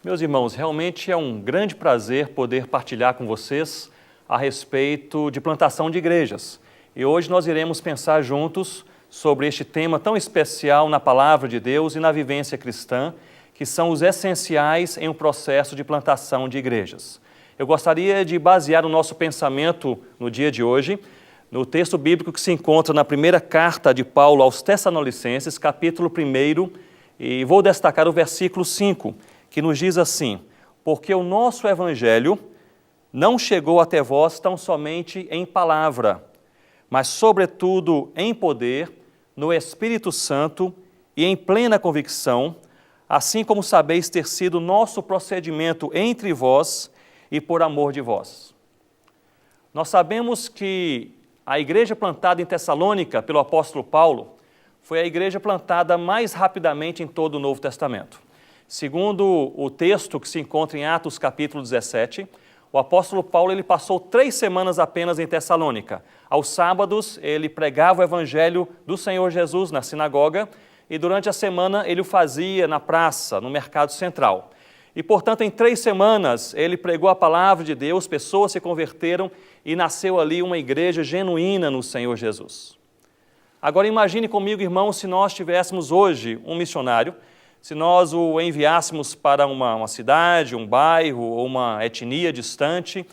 Meus irmãos, realmente é um grande prazer poder partilhar com vocês a respeito de plantação de igrejas. E hoje nós iremos pensar juntos sobre este tema tão especial na Palavra de Deus e na vivência cristã, que são os essenciais em um processo de plantação de igrejas. Eu gostaria de basear o nosso pensamento no dia de hoje no texto bíblico que se encontra na primeira carta de Paulo aos Tessalonicenses, capítulo 1, e vou destacar o versículo 5, que nos diz assim: porque o nosso evangelho não chegou até vós tão somente em palavra, mas sobretudo em poder, no Espírito Santo e em plena convicção, assim como sabeis ter sido nosso procedimento entre vós e por amor de vós. Nós sabemos que a igreja plantada em Tessalônica pelo apóstolo Paulo foi a igreja plantada mais rapidamente em todo o Novo Testamento. Segundo o texto que se encontra em Atos capítulo 17, o apóstolo Paulo ele passou 3 semanas apenas em Tessalônica. Aos sábados ele pregava o evangelho do Senhor Jesus na sinagoga e durante a semana ele o fazia na praça, no mercado central. E portanto em 3 semanas ele pregou a palavra de Deus, pessoas se converteram e nasceu ali uma igreja genuína no Senhor Jesus. Agora imagine comigo, irmãos, se nós tivéssemos hoje um missionário, se nós o enviássemos para uma cidade, um bairro ou uma etnia distante,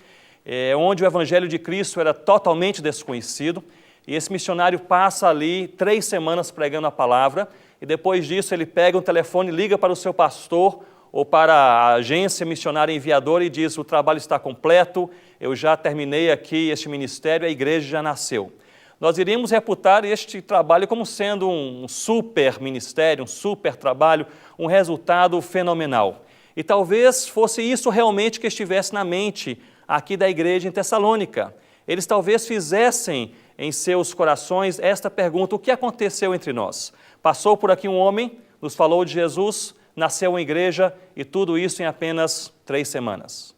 onde o evangelho de Cristo era totalmente desconhecido, e esse missionário passa ali 3 semanas pregando a palavra, e depois disso ele pega um telefone, liga para o seu pastor ou para a agência missionária enviadora e diz: o trabalho está completo, eu já terminei aqui este ministério, a igreja já nasceu. Nós iríamos reputar este trabalho como sendo um super ministério, um super trabalho, um resultado fenomenal. E talvez fosse isso realmente que estivesse na mente aqui da igreja em Tessalônica. Eles talvez fizessem em seus corações esta pergunta: o que aconteceu entre nós? Passou por aqui um homem, nos falou de Jesus, nasceu uma igreja e tudo isso em apenas 3 semanas.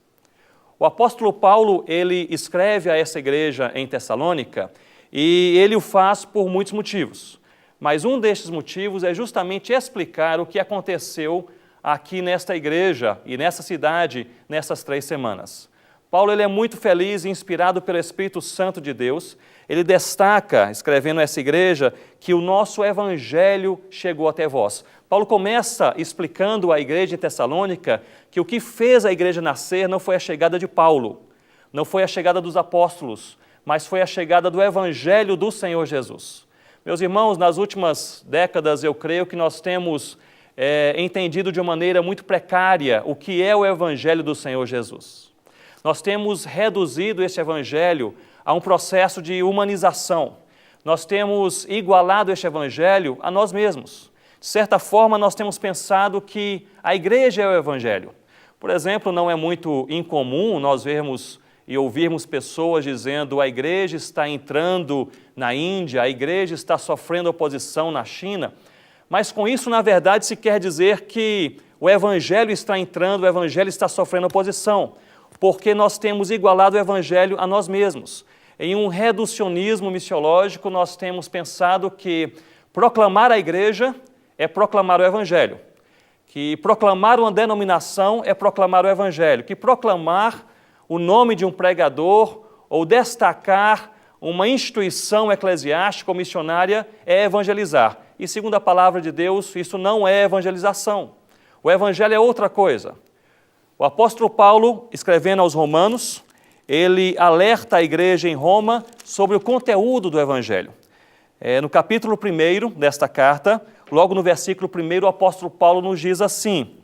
O apóstolo Paulo, ele escreve a essa igreja em Tessalônica e ele o faz por muitos motivos. Mas um destes motivos é justamente explicar o que aconteceu aqui nesta igreja e nessa cidade nessas 3 semanas. Paulo ele é muito feliz e inspirado pelo Espírito Santo de Deus. Ele destaca, escrevendo essa igreja, que o nosso evangelho chegou até vós. Paulo começa explicando à igreja em Tessalônica que o que fez a igreja nascer não foi a chegada de Paulo, não foi a chegada dos apóstolos, mas foi a chegada do evangelho do Senhor Jesus. Meus irmãos, nas últimas décadas eu creio que nós temos entendido de uma maneira muito precária o que é o evangelho do Senhor Jesus. Nós temos reduzido esse evangelho a um processo de humanização. Nós temos igualado este evangelho a nós mesmos. De certa forma, nós temos pensado que a igreja é o evangelho. Por exemplo, não é muito incomum nós vermos e ouvirmos pessoas dizendo: a igreja está entrando na Índia, a igreja está sofrendo oposição na China. Mas com isso, na verdade, se quer dizer que o evangelho está entrando, o evangelho está sofrendo oposição, porque nós temos igualado o evangelho a nós mesmos. Em um reducionismo missiológico, nós temos pensado que proclamar a igreja é proclamar o evangelho, que proclamar uma denominação é proclamar o evangelho, que proclamar o nome de um pregador ou destacar uma instituição eclesiástica ou missionária é evangelizar. E segundo a palavra de Deus, isso não é evangelização. O evangelho é outra coisa. O apóstolo Paulo, escrevendo aos Romanos, ele alerta a igreja em Roma sobre o conteúdo do evangelho. No capítulo 1 desta carta, logo no versículo 1, o apóstolo Paulo nos diz assim: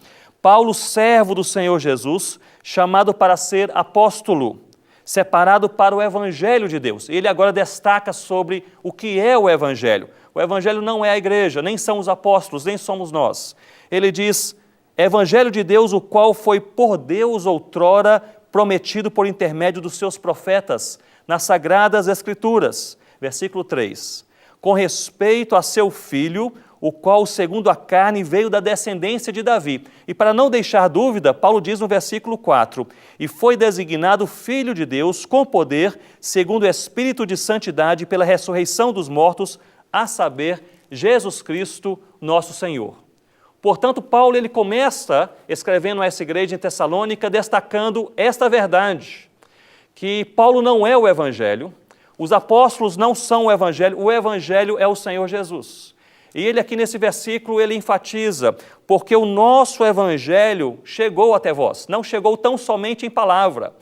Paulo, servo do Senhor Jesus, chamado para ser apóstolo, separado para o evangelho de Deus. Ele agora destaca sobre o que é o evangelho. O evangelho não é a igreja, nem são os apóstolos, nem somos nós. Ele diz: evangelho de Deus, o qual foi por Deus outrora prometido por intermédio dos seus profetas nas sagradas escrituras. Versículo 3. Com respeito a seu filho, o qual, segundo a carne, veio da descendência de Davi. E para não deixar dúvida, Paulo diz no versículo 4, e foi designado Filho de Deus com poder, segundo o Espírito de santidade, pela ressurreição dos mortos, a saber, Jesus Cristo, nosso Senhor. Portanto, Paulo ele começa escrevendo a essa igreja em Tessalônica, destacando esta verdade, que Paulo não é o Evangelho, os apóstolos não são o Evangelho é o Senhor Jesus. E ele aqui nesse versículo, ele enfatiza, porque o nosso Evangelho chegou até vós, não chegou tão somente em palavra,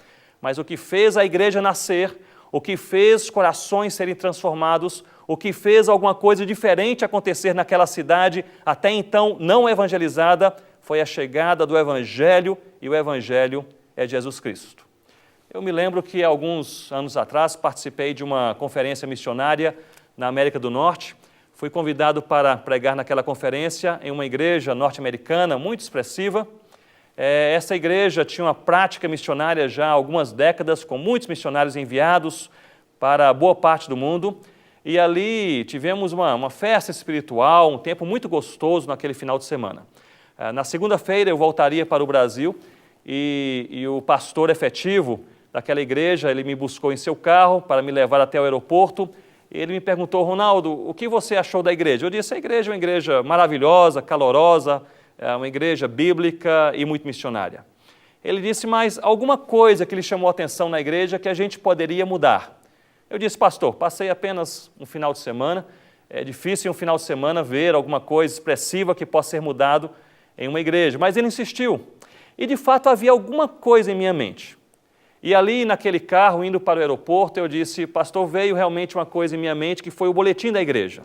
mas o que fez a igreja nascer, o que fez corações serem transformados, o que fez alguma coisa diferente acontecer naquela cidade, até então não evangelizada, foi a chegada do Evangelho, e o Evangelho é Jesus Cristo. Eu me lembro que alguns anos atrás participei de uma conferência missionária na América do Norte. Fui convidado para pregar naquela conferência em uma igreja norte-americana muito expressiva. Essa igreja tinha uma prática missionária já há algumas décadas, com muitos missionários enviados para boa parte do mundo. E ali tivemos uma festa espiritual, um tempo muito gostoso naquele final de semana. Na segunda-feira eu voltaria para o Brasil e o pastor efetivo daquela igreja, ele me buscou em seu carro para me levar até o aeroporto. Ele me perguntou: Ronaldo, o que você achou da igreja? Eu disse: a igreja é uma igreja maravilhosa, calorosa, é uma igreja bíblica e muito missionária. Ele disse: mas alguma coisa que lhe chamou a atenção na igreja que a gente poderia mudar? Eu disse: pastor, passei apenas um final de semana, é difícil em um final de semana ver alguma coisa expressiva que possa ser mudado em uma igreja. Mas ele insistiu, e de fato havia alguma coisa em minha mente. E ali naquele carro, indo para o aeroporto, eu disse: pastor, veio realmente uma coisa em minha mente, que foi o boletim da igreja.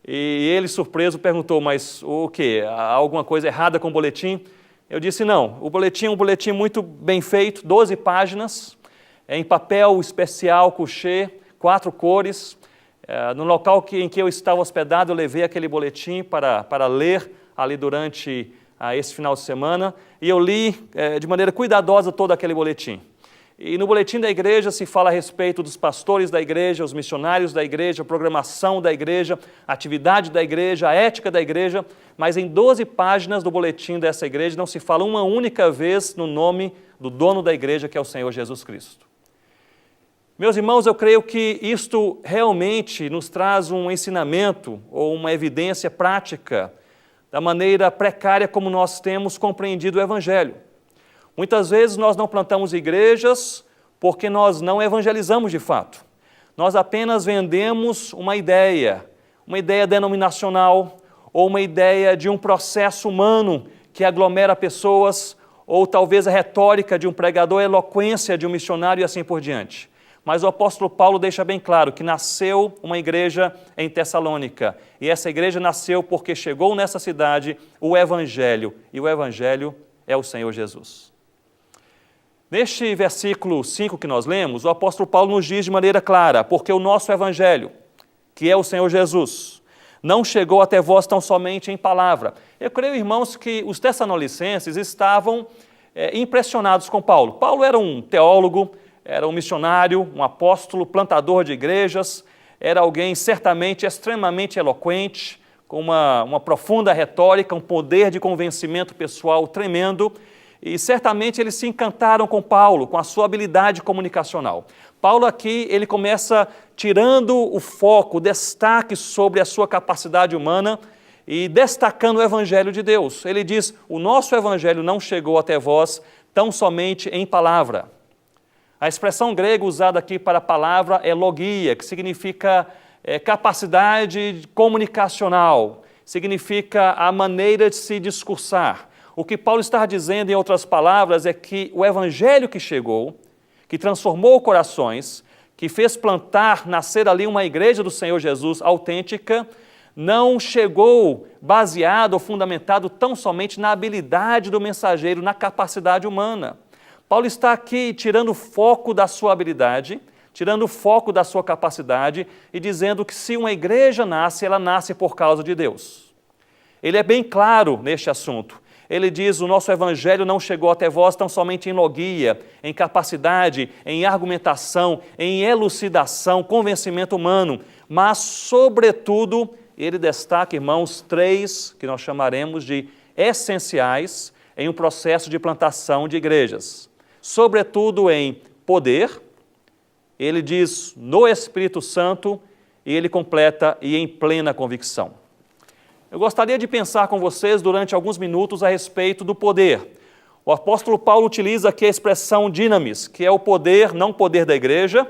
E ele, surpreso, perguntou: mas o quê? Há alguma coisa errada com o boletim? Eu disse: não, o boletim é um boletim muito bem feito, 12 páginas, em papel especial, couché, 4 cores. No local em que eu estava hospedado, eu levei aquele boletim para ler ali durante esse final de semana, e eu li de maneira cuidadosa todo aquele boletim. E no boletim da igreja se fala a respeito dos pastores da igreja, os missionários da igreja, a programação da igreja, a atividade da igreja, a ética da igreja, mas em 12 páginas do boletim dessa igreja não se fala uma única vez no nome do dono da igreja, que é o Senhor Jesus Cristo. Meus irmãos, eu creio que isto realmente nos traz um ensinamento ou uma evidência prática da maneira precária como nós temos compreendido o Evangelho. Muitas vezes nós não plantamos igrejas porque nós não evangelizamos de fato. Nós apenas vendemos uma ideia denominacional ou uma ideia de um processo humano que aglomera pessoas, ou talvez a retórica de um pregador, a eloquência de um missionário e assim por diante. Mas o apóstolo Paulo deixa bem claro que nasceu uma igreja em Tessalônica, e essa igreja nasceu porque chegou nessa cidade o Evangelho, e o Evangelho é o Senhor Jesus. Neste versículo 5 que nós lemos, o apóstolo Paulo nos diz de maneira clara: porque o nosso Evangelho, que é o Senhor Jesus, não chegou até vós tão somente em palavra. Eu creio, irmãos, que os tessalonicenses estavam impressionados com Paulo. Paulo era um teólogo, era um missionário, um apóstolo, plantador de igrejas, era alguém certamente extremamente eloquente, com uma profunda retórica, um poder de convencimento pessoal tremendo, e certamente eles se encantaram com Paulo, com a sua habilidade comunicacional. Paulo aqui, ele começa tirando o foco, o destaque sobre a sua capacidade humana e destacando o Evangelho de Deus. Ele diz: o nosso Evangelho não chegou até vós tão somente em palavra. A expressão grega usada aqui para a palavra é logia, que significa capacidade comunicacional, significa a maneira de se discursar. O que Paulo está dizendo, em outras palavras, é que o Evangelho que chegou, que transformou corações, que fez plantar, nascer ali uma igreja do Senhor Jesus autêntica, não chegou baseado ou fundamentado tão somente na habilidade do mensageiro, na capacidade humana. Paulo está aqui tirando o foco da sua habilidade, tirando o foco da sua capacidade e dizendo que se uma igreja nasce, ela nasce por causa de Deus. Ele é bem claro neste assunto. Ele diz: o nosso Evangelho não chegou até vós tão somente em logia, em capacidade, em argumentação, em elucidação, convencimento humano, mas, sobretudo, ele destaca, irmãos, 3 que nós chamaremos de essenciais em um processo de plantação de igrejas. Sobretudo em poder, ele diz no Espírito Santo, e ele completa: e em plena convicção. eu gostaria de pensar com vocês durante alguns minutos a respeito do poder. O apóstolo Paulo utiliza aqui a expressão dinamis, que é o poder, não o poder da igreja,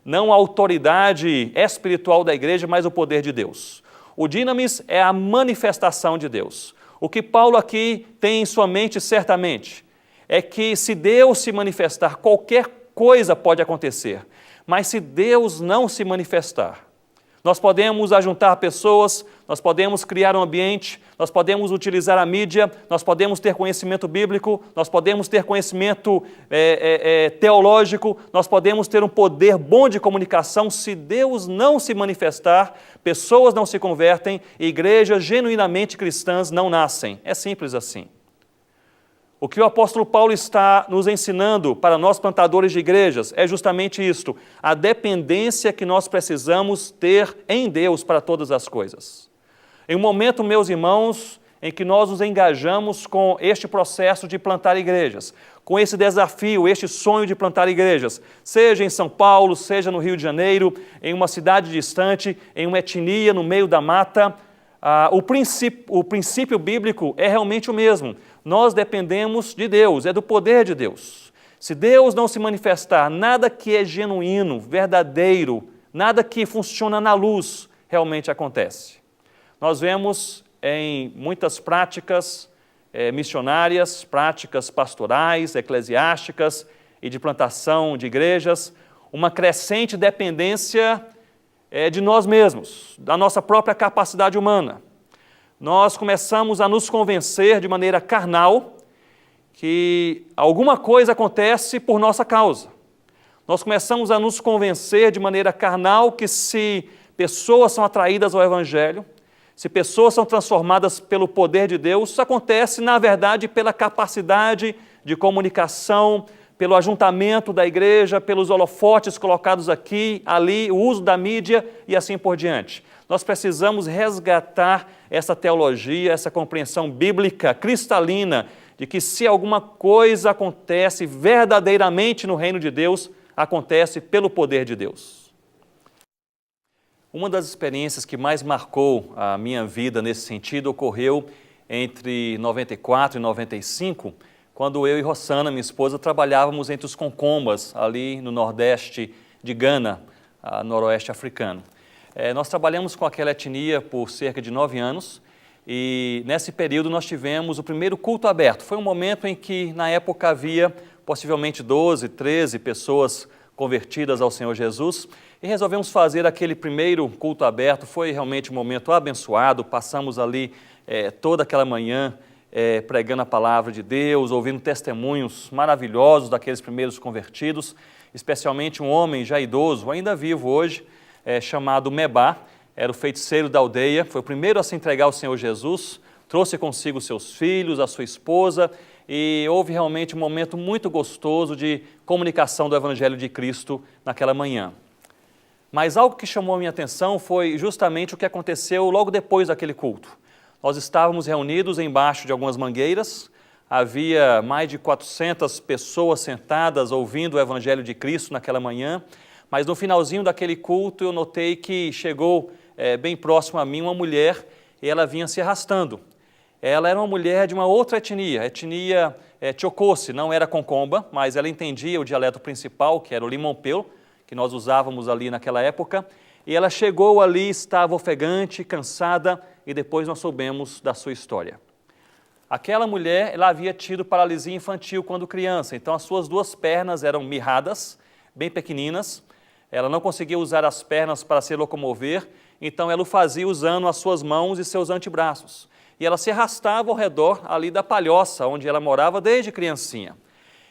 não a autoridade espiritual da igreja, mas o poder de Deus. O dinamis é a manifestação de Deus. O que Paulo aqui tem em sua mente certamente é que se Deus se manifestar, qualquer coisa pode acontecer, mas se Deus não se manifestar, nós podemos ajuntar pessoas, nós podemos criar um ambiente, nós podemos utilizar a mídia, nós podemos ter conhecimento bíblico, nós podemos ter conhecimento teológico, nós podemos ter um poder bom de comunicação. Se Deus não se manifestar, pessoas não se convertem, igrejas genuinamente cristãs não nascem. É simples assim. O que o apóstolo Paulo está nos ensinando para nós plantadores de igrejas é justamente isto, a dependência que nós precisamos ter em Deus para todas as coisas. Em um momento, meus irmãos, em que nós nos engajamos com este processo de plantar igrejas, com esse desafio, este sonho de plantar igrejas, seja em São Paulo, seja no Rio de Janeiro, em uma cidade distante, em uma etnia no meio da mata, o princípio bíblico é realmente o mesmo. Nós dependemos de Deus, é do poder de Deus. Se Deus não se manifestar, nada que é genuíno, verdadeiro, nada que funciona na luz, realmente acontece. Nós vemos em muitas práticas missionárias, práticas pastorais, eclesiásticas e de plantação de igrejas, uma crescente dependência de nós mesmos, da nossa própria capacidade humana. Nós começamos a nos convencer de maneira carnal que alguma coisa acontece por nossa causa. Nós começamos a nos convencer de maneira carnal que se pessoas são atraídas ao Evangelho, se pessoas são transformadas pelo poder de Deus, isso acontece, na verdade, pela capacidade de comunicação, pelo ajuntamento da igreja, pelos holofotes colocados aqui, ali, o uso da mídia e assim por diante. Nós precisamos resgatar essa teologia, essa compreensão bíblica cristalina de que se alguma coisa acontece verdadeiramente no reino de Deus, acontece pelo poder de Deus. Uma das experiências que mais marcou a minha vida nesse sentido ocorreu entre 94 e 95, quando eu e Rossana, minha esposa, trabalhávamos entre os Konkombas, ali no nordeste de Gana, noroeste africano. Nós trabalhamos com aquela etnia por cerca de 9 anos e nesse período nós tivemos o primeiro culto aberto. Foi um momento em que na época havia possivelmente 12, 13 pessoas convertidas ao Senhor Jesus e resolvemos fazer aquele primeiro culto aberto. Foi realmente um momento abençoado, passamos ali toda aquela manhã pregando a palavra de Deus, ouvindo testemunhos maravilhosos daqueles primeiros convertidos, especialmente um homem já idoso, ainda vivo hoje, chamado Mebá, era o feiticeiro da aldeia, foi o primeiro a se entregar ao Senhor Jesus, trouxe consigo seus filhos, a sua esposa, e houve realmente um momento muito gostoso de comunicação do Evangelho de Cristo naquela manhã. Mas algo que chamou a minha atenção foi justamente o que aconteceu logo depois daquele culto. Nós estávamos reunidos embaixo de algumas mangueiras, havia mais de 400 pessoas sentadas ouvindo o Evangelho de Cristo naquela manhã, mas no finalzinho daquele culto eu notei que chegou bem próximo a mim uma mulher e ela vinha se arrastando. Ela era uma mulher de uma outra etnia, etnia Tchokossi, não era Konkomba, mas ela entendia o dialeto principal, que era o Limompeu, que nós usávamos ali naquela época, e ela chegou ali, estava ofegante, cansada, e depois nós soubemos da sua história. Aquela mulher, ela havia tido paralisia infantil quando criança, então as suas 2 pernas eram mirradas, bem pequeninas, ela não conseguia usar as pernas para se locomover, então ela o fazia usando as suas mãos e seus antebraços. E ela se arrastava ao redor ali da palhoça, onde ela morava desde criancinha.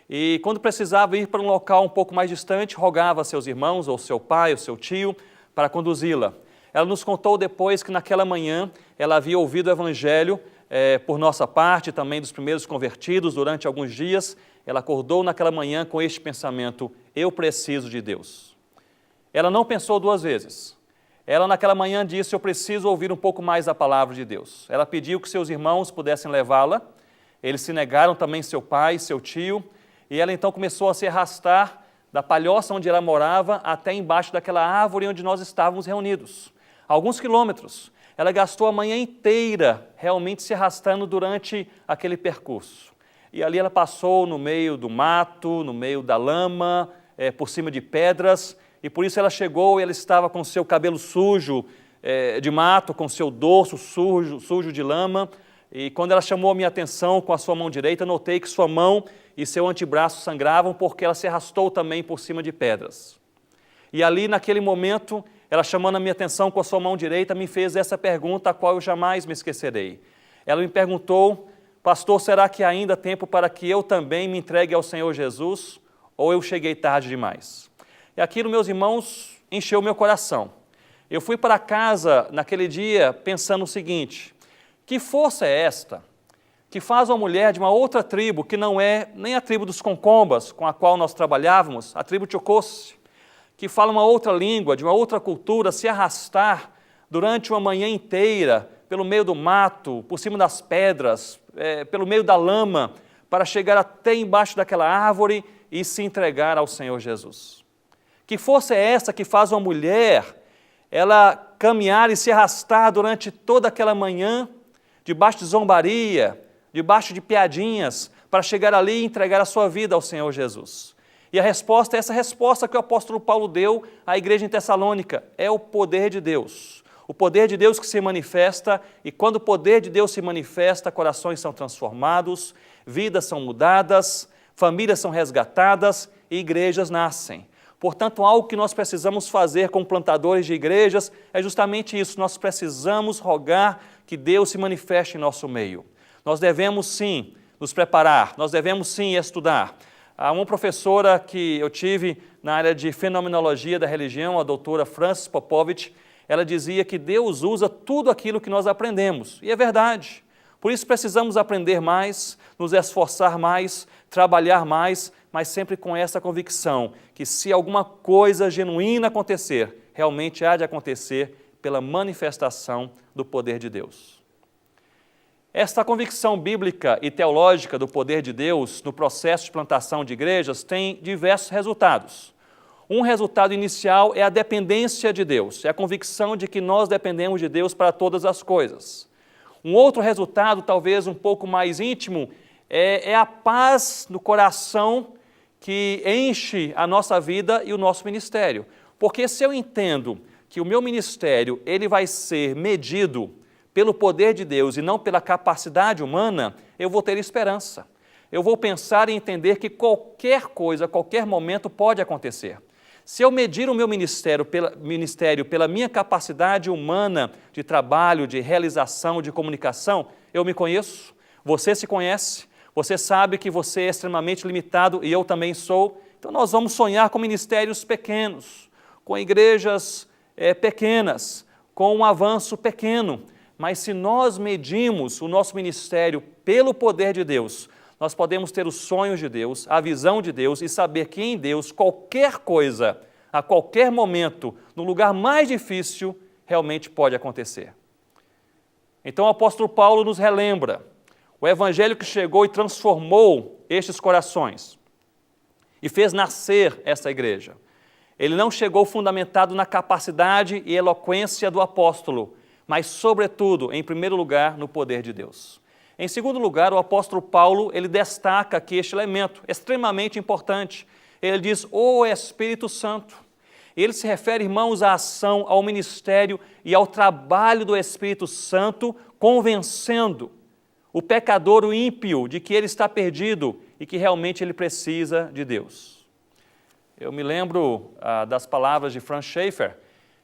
E quando precisava ir para um local um pouco mais distante, rogava a seus irmãos, ou seu pai, ou seu tio, para conduzi-la. Ela nos contou depois que naquela manhã ela havia ouvido o Evangelho por nossa parte, também dos primeiros convertidos durante alguns dias. Ela acordou naquela manhã com este pensamento: eu preciso de Deus. Ela não pensou 2 vezes. Ela naquela manhã disse: eu preciso ouvir um pouco mais da palavra de Deus. Ela pediu que seus irmãos pudessem levá-la. Eles se negaram, também seu pai, seu tio, e ela então começou a se arrastar da palhoça onde ela morava até embaixo daquela árvore onde nós estávamos reunidos. Alguns quilômetros. ela gastou a manhã inteira realmente se arrastando durante aquele percurso. E ali ela passou no meio do mato, no meio da lama, por cima de pedras, e por isso ela chegou e ela estava com seu cabelo sujo de mato, com seu dorso sujo de lama, e quando ela chamou a minha atenção com a sua mão direita, notei que sua mão e seu antebraço sangravam porque ela se arrastou também por cima de pedras. E ali, naquele momento, ela chamando a minha atenção com a sua mão direita, me fez essa pergunta, a qual eu jamais me esquecerei. Ela me perguntou: pastor, será que ainda há tempo para que eu também me entregue ao Senhor Jesus? Ou eu cheguei tarde demais? E aquilo, meus irmãos, encheu meu coração. Eu fui para casa naquele dia pensando o seguinte: que força é esta que faz uma mulher de uma outra tribo, que não é nem a tribo dos Concombas, com a qual nós trabalhávamos, a tribo Chocosse, que fala uma outra língua, de uma outra cultura, se arrastar durante uma manhã inteira pelo meio do mato, por cima das pedras, pelo meio da lama, para chegar até embaixo daquela árvore e se entregar ao Senhor Jesus. Que força é essa que faz uma mulher ela caminhar e se arrastar durante toda aquela manhã, debaixo de zombaria, debaixo de piadinhas, para chegar ali e entregar a sua vida ao Senhor Jesus? E a resposta é essa resposta que o apóstolo Paulo deu à igreja em Tessalônica: é o poder de Deus. O poder de Deus que se manifesta, e quando o poder de Deus se manifesta, corações são transformados, vidas são mudadas, famílias são resgatadas e igrejas nascem. Portanto, algo que nós precisamos fazer como plantadores de igrejas é justamente isso: nós precisamos rogar que Deus se manifeste em nosso meio. Nós devemos sim nos preparar, nós devemos sim estudar. Há uma professora que eu tive na área de fenomenologia da religião, a doutora Frances Popovich, ela dizia que Deus usa tudo aquilo que nós aprendemos, e é verdade. Por isso precisamos aprender mais, nos esforçar mais, trabalhar mais, mas sempre com essa convicção que se alguma coisa genuína acontecer, realmente há de acontecer pela manifestação do poder de Deus. Esta convicção bíblica e teológica do poder de Deus no processo de plantação de igrejas tem diversos resultados. Um resultado inicial é a dependência de Deus, é a convicção de que nós dependemos de Deus para todas as coisas. Um outro resultado, talvez um pouco mais íntimo, é a paz no coração que enche a nossa vida e o nosso ministério. Porque se eu entendo que o meu ministério ele vai ser medido pelo poder de Deus e não pela capacidade humana, eu vou ter esperança. Eu vou pensar e entender que qualquer coisa, qualquer momento pode acontecer. Se eu medir o meu ministério pela minha capacidade humana de trabalho, de realização, de comunicação, eu me conheço, você se conhece, você sabe que você é extremamente limitado e eu também sou. Então nós vamos sonhar com ministérios pequenos, com igrejas pequenas, com um avanço pequeno. Mas se nós medimos o nosso ministério pelo poder de Deus, nós podemos ter os sonhos de Deus, a visão de Deus e saber que em Deus qualquer coisa, a qualquer momento, no lugar mais difícil, realmente pode acontecer. Então o apóstolo Paulo nos relembra o evangelho que chegou e transformou estes corações e fez nascer essa igreja. Ele não chegou fundamentado na capacidade e eloquência do apóstolo, mas, sobretudo, em primeiro lugar, no poder de Deus. Em segundo lugar, o apóstolo Paulo, ele destaca aqui este elemento extremamente importante. Ele diz, o Espírito Santo. Ele se refere, irmãos, à ação, ao ministério e ao trabalho do Espírito Santo, convencendo o pecador, o ímpio, de que ele está perdido e que realmente ele precisa de Deus. Eu me lembro das palavras de Franz Schaeffer.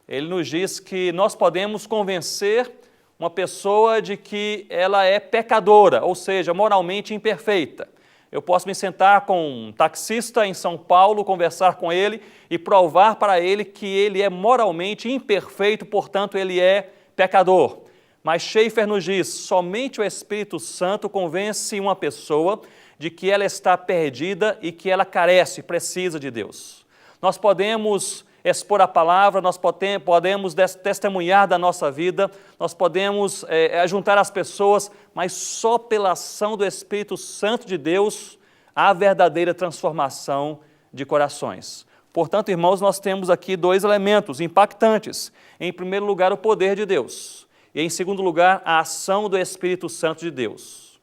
Ele nos diz que nós podemos convencer uma pessoa de que ela é pecadora, ou seja, moralmente imperfeita. Eu posso me sentar com um taxista em São Paulo, conversar com ele e provar para ele que ele é moralmente imperfeito, portanto ele é pecador. Mas Schaeffer nos diz, somente o Espírito Santo convence uma pessoa de que ela está perdida e que ela carece, precisa de Deus. Nós podemos expor a palavra, nós podemos testemunhar da nossa vida, nós podemos juntar as pessoas, mas só pela ação do Espírito Santo de Deus há verdadeira transformação de corações. Portanto, irmãos, nós temos aqui dois elementos impactantes. Em primeiro lugar, o poder de Deus. E, em segundo lugar, a ação do Espírito Santo de Deus.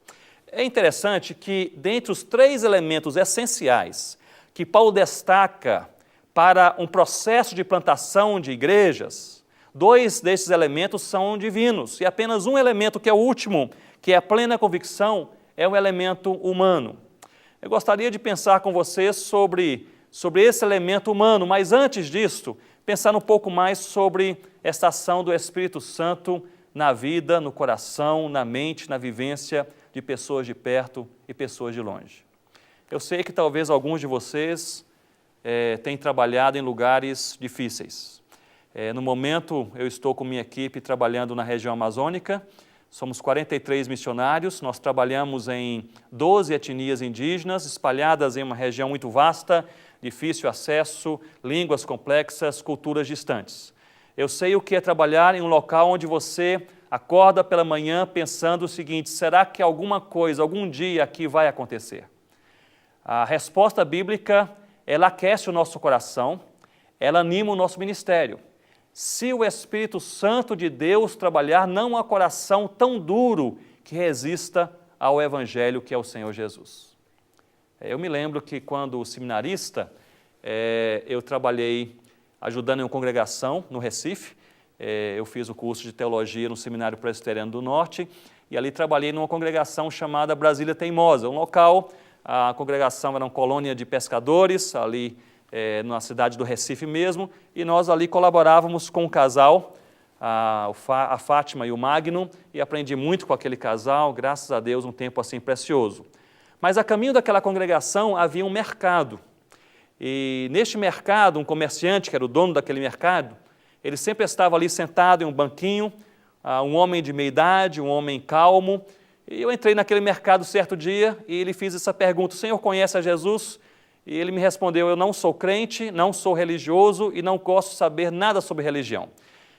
É interessante que, dentre os 3 elementos essenciais que Paulo destaca para um processo de plantação de igrejas, 2 desses elementos são divinos, e apenas um elemento, que é o último, que é a plena convicção, é um elemento humano. Eu gostaria de pensar com vocês sobre esse elemento humano, mas antes disso, pensar um pouco mais sobre essa ação do Espírito Santo na vida, no coração, na mente, na vivência de pessoas de perto e pessoas de longe. Eu sei que talvez alguns de vocês tenham trabalhado em lugares difíceis. No momento, eu estou com minha equipe trabalhando na região amazônica. Somos 43 missionários, nós trabalhamos em 12 etnias indígenas, espalhadas em uma região muito vasta, difícil acesso, línguas complexas, culturas distantes. Eu sei o que é trabalhar em um local onde você acorda pela manhã pensando o seguinte: será que alguma coisa, algum dia aqui vai acontecer? A resposta bíblica, ela aquece o nosso coração, ela anima o nosso ministério. Se o Espírito Santo de Deus trabalhar, não há coração tão duro que resista ao Evangelho que é o Senhor Jesus. Eu me lembro que quando seminarista, eu trabalhei ajudando em uma congregação no Recife. Eu fiz o curso de teologia no Seminário Presbiteriano do Norte e ali trabalhei numa congregação chamada Brasília Teimosa, um local, a congregação era uma colônia de pescadores, ali na cidade do Recife mesmo, e nós ali colaborávamos com um casal, a Fátima e o Magno, e aprendi muito com aquele casal, graças a Deus, um tempo assim precioso. Mas a caminho daquela congregação havia um mercado, e neste mercado, um comerciante, que era o dono daquele mercado, ele sempre estava ali sentado em um banquinho, um homem de meia idade, um homem calmo, e eu entrei naquele mercado certo dia, e ele fez essa pergunta: o senhor conhece a Jesus? E ele me respondeu: eu não sou crente, não sou religioso e não gosto de saber nada sobre religião.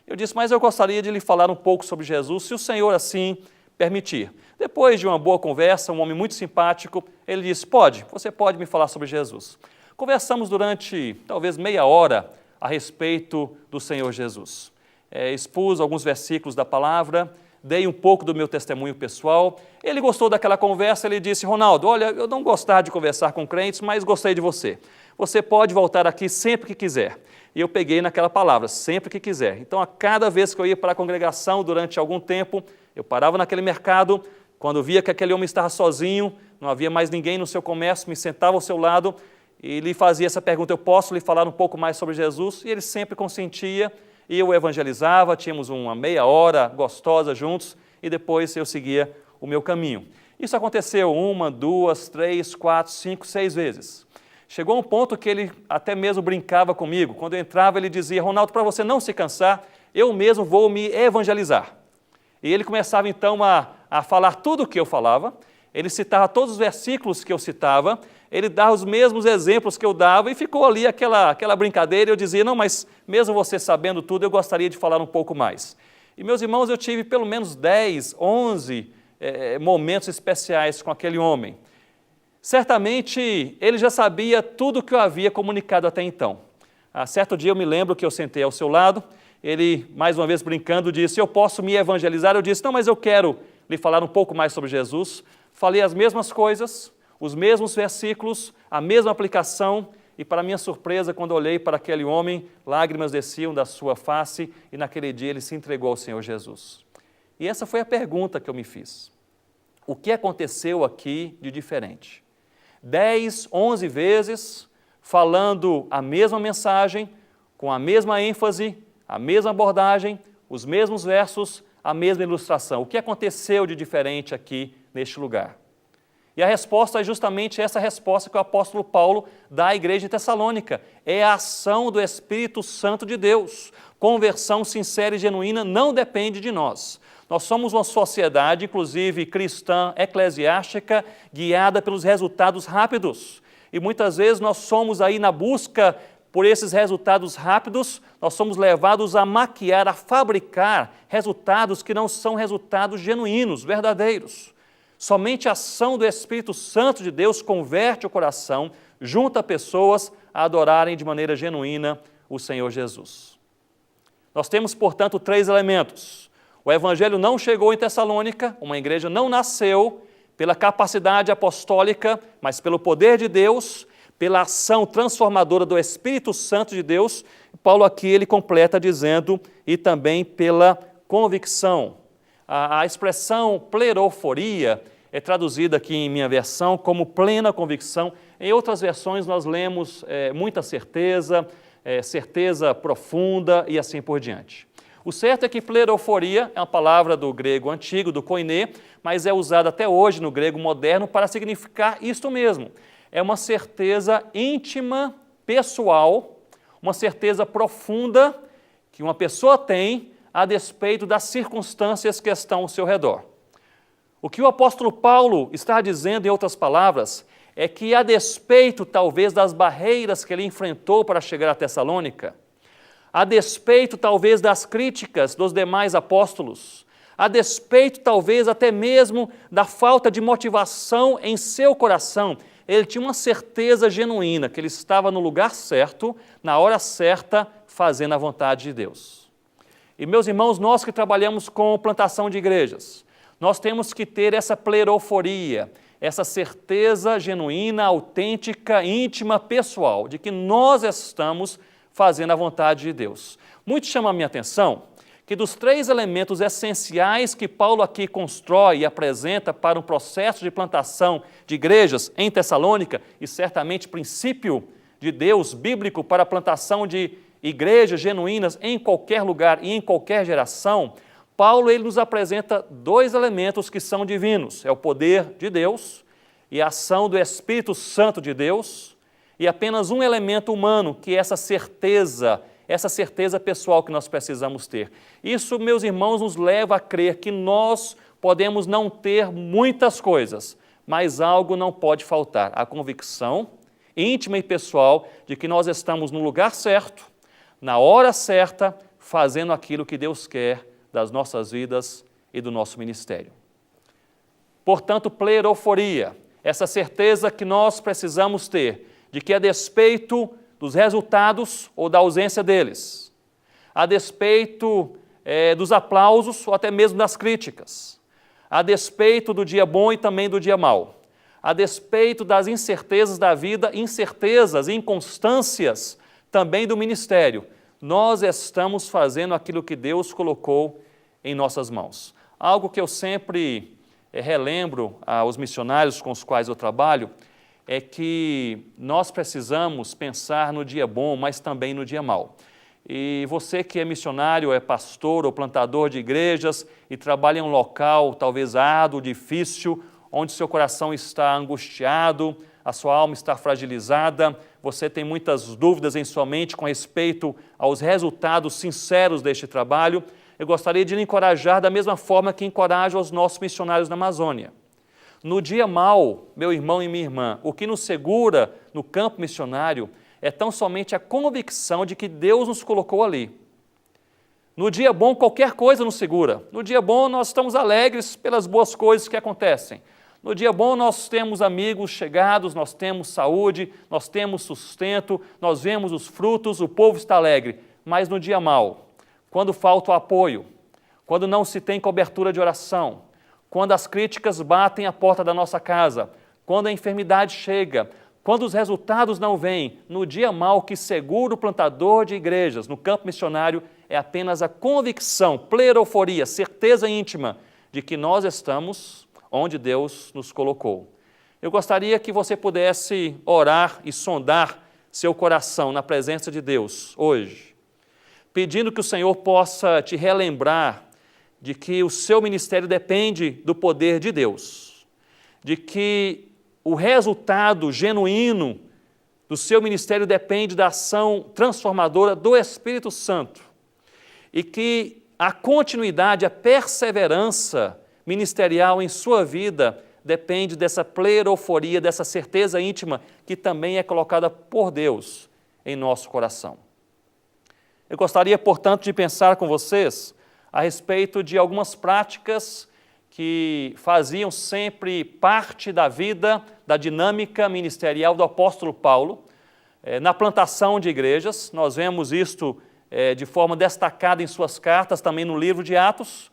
Eu disse: mas eu gostaria de lhe falar um pouco sobre Jesus, se o senhor assim permitir. Depois de uma boa conversa, um homem muito simpático, ele disse: você pode me falar sobre Jesus. Conversamos durante talvez meia hora a respeito do Senhor Jesus. Expus alguns versículos da palavra, dei um pouco do meu testemunho pessoal. Ele gostou daquela conversa, ele disse: Ronaldo, olha, eu não gostava de conversar com crentes, mas gostei de você. Você pode voltar aqui sempre que quiser. E eu peguei naquela palavra, sempre que quiser. Então, a cada vez que eu ia para a congregação, durante algum tempo, eu parava naquele mercado, quando via que aquele homem estava sozinho, não havia mais ninguém no seu comércio, me sentava ao seu lado e lhe fazia essa pergunta: eu posso lhe falar um pouco mais sobre Jesus? E ele sempre consentia, e eu evangelizava, tínhamos uma meia hora gostosa juntos, e depois eu seguia o meu caminho. Isso aconteceu 1, 2, 3, 4, 5, 6 vezes. Chegou um ponto que ele até mesmo brincava comigo. Quando eu entrava, ele dizia: Ronaldo, para você não se cansar, eu mesmo vou me evangelizar. E ele começava então a falar tudo o que eu falava, ele citava todos os versículos que eu citava, ele dava os mesmos exemplos que eu dava, e ficou ali aquela brincadeira. Eu dizia: não, mas mesmo você sabendo tudo, eu gostaria de falar um pouco mais. E, meus irmãos, eu tive pelo menos 10, 11 momentos especiais com aquele homem. Certamente, ele já sabia tudo o que eu havia comunicado até então. Certo dia eu me lembro que eu sentei ao seu lado, ele, mais uma vez brincando, disse: eu posso me evangelizar? Eu disse: não, mas eu quero lhe falar um pouco mais sobre Jesus. Falei as mesmas coisas, os mesmos versículos, a mesma aplicação, e para minha surpresa, quando olhei para aquele homem, lágrimas desciam da sua face, e naquele dia ele se entregou ao Senhor Jesus. E essa foi a pergunta que eu me fiz: o que aconteceu aqui de diferente? 10, 11 vezes, falando a mesma mensagem, com a mesma ênfase, a mesma abordagem, os mesmos versos, a mesma ilustração. O que aconteceu de diferente aqui neste lugar? E a resposta é justamente essa resposta que o apóstolo Paulo dá à igreja de Tessalônica. É a ação do Espírito Santo de Deus. Conversão sincera e genuína não depende de nós. Nós somos uma sociedade, inclusive cristã, eclesiástica, guiada pelos resultados rápidos. E muitas vezes nós somos aí na busca por esses resultados rápidos, nós somos levados a maquiar, a fabricar resultados que não são resultados genuínos, verdadeiros. Somente a ação do Espírito Santo de Deus converte o coração, junta pessoas a adorarem de maneira genuína o Senhor Jesus. Nós temos, portanto, 3 elementos. O evangelho não chegou em Tessalônica, uma igreja não nasceu pela capacidade apostólica, mas pelo poder de Deus, pela ação transformadora do Espírito Santo de Deus. Paulo aqui ele completa dizendo, e também pela convicção. A expressão pleroforia é traduzida aqui em minha versão como plena convicção. Em outras versões nós lemos muita certeza, certeza profunda e assim por diante. O certo é que pleroforia é uma palavra do grego antigo, do koiné, mas é usada até hoje no grego moderno para significar isto mesmo. É uma certeza íntima, pessoal, uma certeza profunda que uma pessoa tem a despeito das circunstâncias que estão ao seu redor. O que o apóstolo Paulo está dizendo, em outras palavras, é que a despeito talvez das barreiras que ele enfrentou para chegar a Tessalônica, a despeito talvez das críticas dos demais apóstolos, a despeito talvez até mesmo da falta de motivação em seu coração, ele tinha uma certeza genuína que ele estava no lugar certo, na hora certa, fazendo a vontade de Deus. E meus irmãos, nós que trabalhamos com plantação de igrejas, nós temos que ter essa pleroforia, essa certeza genuína, autêntica, íntima, pessoal, de que nós estamos fazendo a vontade de Deus. Muito chama a minha atenção que dos 3 elementos essenciais que Paulo aqui constrói e apresenta para um processo de plantação de igrejas em Tessalônica, e certamente princípio de Deus bíblico para a plantação de igrejas genuínas em qualquer lugar e em qualquer geração, Paulo ele nos apresenta 2 elementos que são divinos, é o poder de Deus e a ação do Espírito Santo de Deus, e apenas um elemento humano, que é essa certeza pessoal que nós precisamos ter. Isso, meus irmãos, nos leva a crer que nós podemos não ter muitas coisas, mas algo não pode faltar, a convicção íntima e pessoal de que nós estamos no lugar certo, na hora certa, fazendo aquilo que Deus quer das nossas vidas e do nosso ministério. Portanto, pleroforia, essa certeza que nós precisamos ter, de que a despeito dos resultados ou da ausência deles, a despeito dos aplausos ou até mesmo das críticas, a despeito do dia bom e também do dia mau, a despeito das incertezas da vida, incertezas e inconstâncias também do ministério, nós estamos fazendo aquilo que Deus colocou em nossas mãos. Algo que eu sempre relembro aos missionários com os quais eu trabalho, é que nós precisamos pensar no dia bom, mas também no dia mau. E você que é missionário, é pastor ou plantador de igrejas e trabalha em um local talvez árduo, difícil, onde seu coração está angustiado, a sua alma está fragilizada, você tem muitas dúvidas em sua mente com respeito aos resultados sinceros deste trabalho, eu gostaria de lhe encorajar da mesma forma que encorajo os nossos missionários na Amazônia. No dia mau, meu irmão e minha irmã, o que nos segura no campo missionário é tão somente a convicção de que Deus nos colocou ali. No dia bom, qualquer coisa nos segura. No dia bom, nós estamos alegres pelas boas coisas que acontecem. No dia bom, nós temos amigos chegados, nós temos saúde, nós temos sustento, nós vemos os frutos, o povo está alegre. Mas no dia mau, quando falta o apoio, quando não se tem cobertura de oração, quando as críticas batem à porta da nossa casa, quando a enfermidade chega, quando os resultados não vêm, no dia mau que segura o plantador de igrejas no campo missionário é apenas a convicção, pleroforia, certeza íntima de que nós estamos onde Deus nos colocou. Eu gostaria que você pudesse orar e sondar seu coração na presença de Deus hoje, pedindo que o Senhor possa te relembrar de que o seu ministério depende do poder de Deus, de que o resultado genuíno do seu ministério depende da ação transformadora do Espírito Santo e que a continuidade, a perseverança ministerial em sua vida depende dessa pleroforia, dessa certeza íntima que também é colocada por Deus em nosso coração. Eu gostaria, portanto, de pensar com vocês a respeito de algumas práticas que faziam sempre parte da vida, da dinâmica ministerial do apóstolo Paulo. Na plantação de igrejas, nós vemos isto de forma destacada em suas cartas, também no livro de Atos,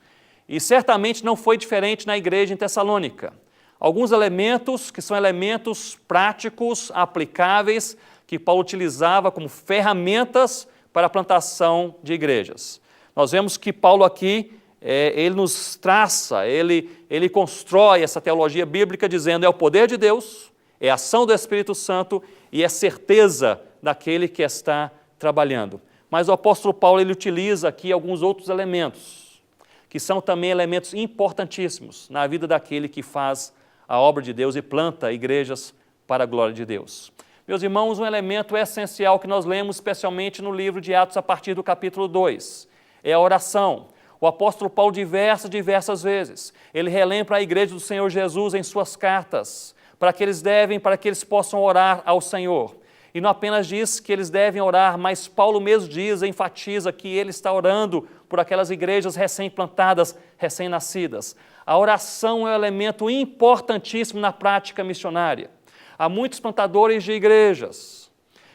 E certamente não foi diferente na igreja em Tessalônica. Alguns elementos que são elementos práticos, aplicáveis, que Paulo utilizava como ferramentas para a plantação de igrejas. Nós vemos que Paulo aqui, ele nos traça, ele constrói essa teologia bíblica dizendo é o poder de Deus, é a ação do Espírito Santo e é certeza daquele que está trabalhando. Mas o apóstolo Paulo ele utiliza aqui alguns outros elementos, que são também elementos importantíssimos na vida daquele que faz a obra de Deus e planta igrejas para a glória de Deus. Meus irmãos, um elemento essencial que nós lemos especialmente no livro de Atos a partir do capítulo 2, é a oração. O apóstolo Paulo diversas vezes, ele relembra a igreja do Senhor Jesus em suas cartas, para que eles possam orar ao Senhor. E não apenas diz que eles devem orar, mas Paulo mesmo enfatiza que ele está orando por aquelas igrejas recém-plantadas, recém-nascidas. A oração é um elemento importantíssimo na prática missionária. Há muitos plantadores de igrejas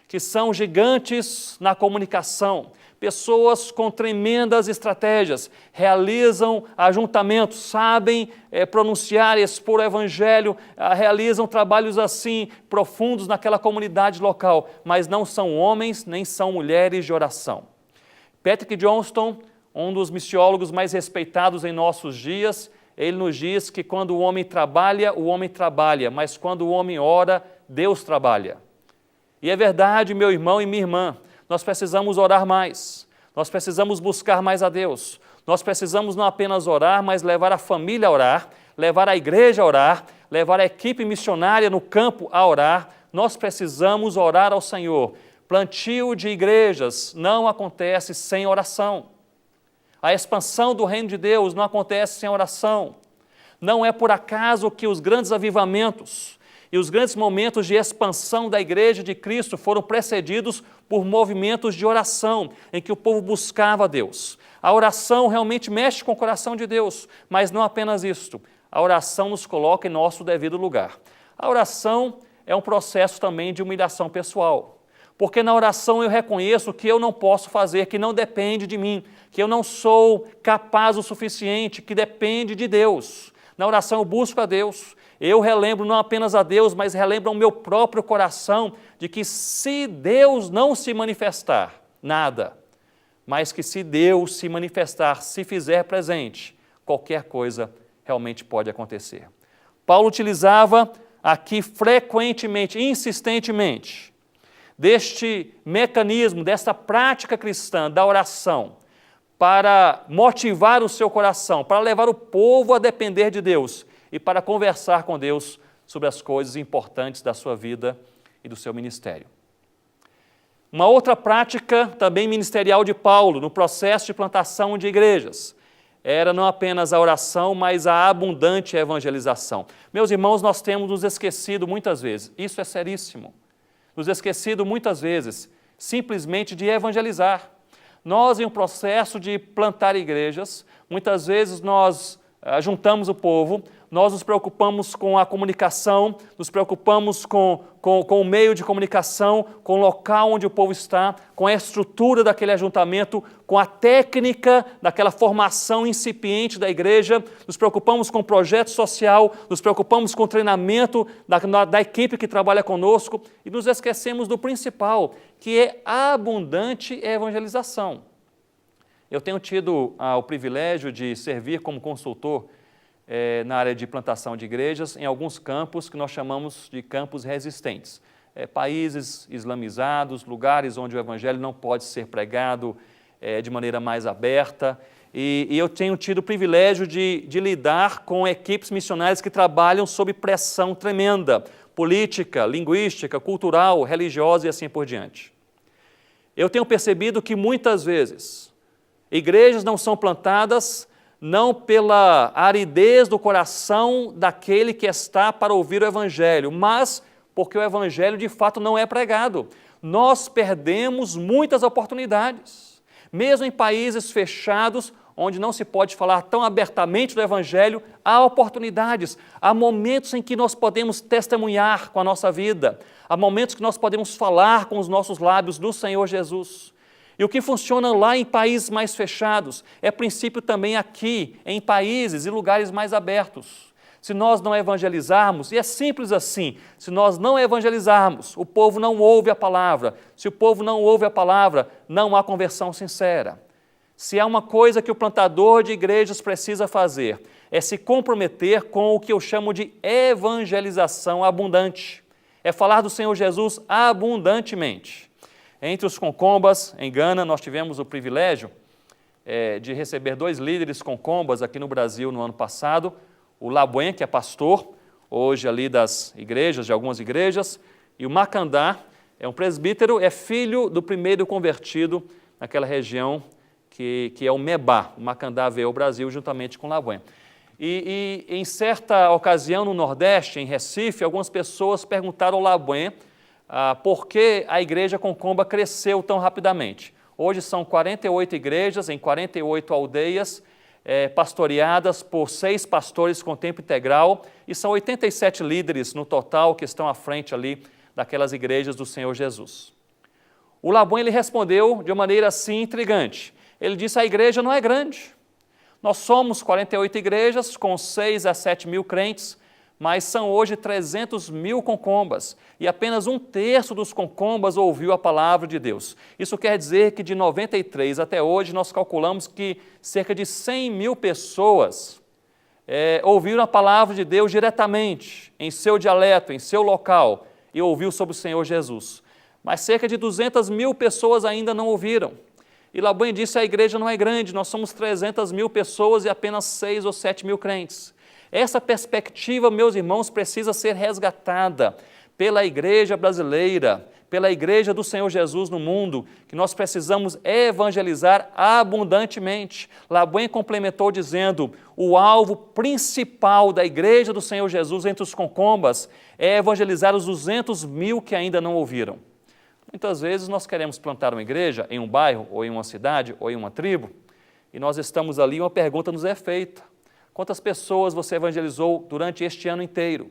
que são gigantes na comunicação, pessoas com tremendas estratégias, realizam ajuntamentos, sabem pronunciar e expor o evangelho, realizam trabalhos assim profundos naquela comunidade local, mas não são homens nem são mulheres de oração. Patrick Johnston, um dos missiólogos mais respeitados em nossos dias, ele nos diz que quando o homem trabalha, mas quando o homem ora, Deus trabalha. E é verdade, meu irmão e minha irmã, nós precisamos orar mais, nós precisamos buscar mais a Deus, nós precisamos não apenas orar, mas levar a família a orar, levar a igreja a orar, levar a equipe missionária no campo a orar, nós precisamos orar ao Senhor. Plantio de igrejas não acontece sem oração. A expansão do reino de Deus não acontece sem oração. Não é por acaso que os grandes avivamentos e os grandes momentos de expansão da igreja de Cristo foram precedidos por movimentos de oração, em que o povo buscava a Deus. A oração realmente mexe com o coração de Deus, mas não apenas isto. A oração nos coloca em nosso devido lugar. A oração é um processo também de humilhação pessoal. Porque na oração eu reconheço que eu não posso fazer, que não depende de mim, que eu não sou capaz o suficiente, que depende de Deus. Na oração eu busco a Deus, eu relembro não apenas a Deus, mas relembro ao meu próprio coração de que se Deus não se manifestar, nada, mas que se Deus se manifestar, se fizer presente, qualquer coisa realmente pode acontecer. Paulo utilizava aqui frequentemente, insistentemente, deste mecanismo, desta prática cristã da oração, para motivar o seu coração, para levar o povo a depender de Deus e para conversar com Deus sobre as coisas importantes da sua vida e do seu ministério. Uma outra prática também ministerial de Paulo no processo de plantação de igrejas era não apenas a oração, mas a abundante evangelização. Meus irmãos, nós temos nos esquecido muitas vezes, isso é seríssimo, nos esquecido muitas vezes simplesmente de evangelizar. Nós, em um processo de plantar igrejas, muitas vezes nós juntamos o povo, nós nos preocupamos com a comunicação, nos preocupamos com o meio de comunicação, com o local onde o povo está, com a estrutura daquele ajuntamento, com a técnica daquela formação incipiente da igreja, nos preocupamos com o projeto social, nos preocupamos com o treinamento da equipe que trabalha conosco e nos esquecemos do principal, que é a abundante evangelização. Eu tenho tido o privilégio de servir como consultor na área de plantação de igrejas em alguns campos que nós chamamos de campos resistentes. Países islamizados, lugares onde o evangelho não pode ser pregado de maneira mais aberta. E eu tenho tido o privilégio de lidar com equipes missionárias que trabalham sob pressão tremenda, política, linguística, cultural, religiosa e assim por diante. Eu tenho percebido que muitas vezes igrejas não são plantadas não pela aridez do coração daquele que está para ouvir o evangelho, mas porque o evangelho de fato não é pregado. Nós perdemos muitas oportunidades, mesmo em países fechados, onde não se pode falar tão abertamente do evangelho, há oportunidades, há momentos em que nós podemos testemunhar com a nossa vida, há momentos que nós podemos falar com os nossos lábios do Senhor Jesus. E o que funciona lá em países mais fechados é princípio também aqui, em países e lugares mais abertos. Se nós não evangelizarmos, e é simples assim, se nós não evangelizarmos, o povo não ouve a palavra. Se o povo não ouve a palavra, não há conversão sincera. Se há uma coisa que o plantador de igrejas precisa fazer, é se comprometer com o que eu chamo de evangelização abundante. É falar do Senhor Jesus abundantemente. Entre os concombas, em Gana, nós tivemos o privilégio de receber 2 líderes concombas aqui no Brasil no ano passado, o Labuen, que é pastor, hoje ali das igrejas, de algumas igrejas, e o Macandá, é um presbítero, é filho do primeiro convertido naquela região que é o Mebá. O Macandá veio ao Brasil juntamente com o Labuen. E em certa ocasião no Nordeste, em Recife, algumas pessoas perguntaram ao Labuen por que a igreja concomba cresceu tão rapidamente. Hoje são 48 igrejas em 48 aldeias, pastoreadas por 6 pastores com tempo integral, e são 87 líderes no total que estão à frente ali daquelas igrejas do Senhor Jesus. O Labuen, ele respondeu de uma maneira assim intrigante. Ele disse: a igreja não é grande. Nós somos 48 igrejas com 6 a 7 mil crentes, mas são hoje 300 mil concombas, e apenas 1/3 dos concombas ouviu a palavra de Deus. Isso quer dizer que de 93 até hoje nós calculamos que cerca de 100 mil pessoas ouviram a palavra de Deus diretamente, em seu dialeto, em seu local, e ouviu sobre o Senhor Jesus. Mas cerca de 200 mil pessoas ainda não ouviram. E Labuen disse: a igreja não é grande, nós somos 300 mil pessoas e apenas 6 ou 7 mil crentes. Essa perspectiva, meus irmãos, precisa ser resgatada pela igreja brasileira, pela igreja do Senhor Jesus no mundo, que nós precisamos evangelizar abundantemente. Labuen complementou dizendo: o alvo principal da igreja do Senhor Jesus entre os concombas é evangelizar os 200 mil que ainda não ouviram. Muitas vezes nós queremos plantar uma igreja em um bairro, ou em uma cidade, ou em uma tribo, e nós estamos ali e uma pergunta nos é feita: quantas pessoas você evangelizou durante este ano inteiro?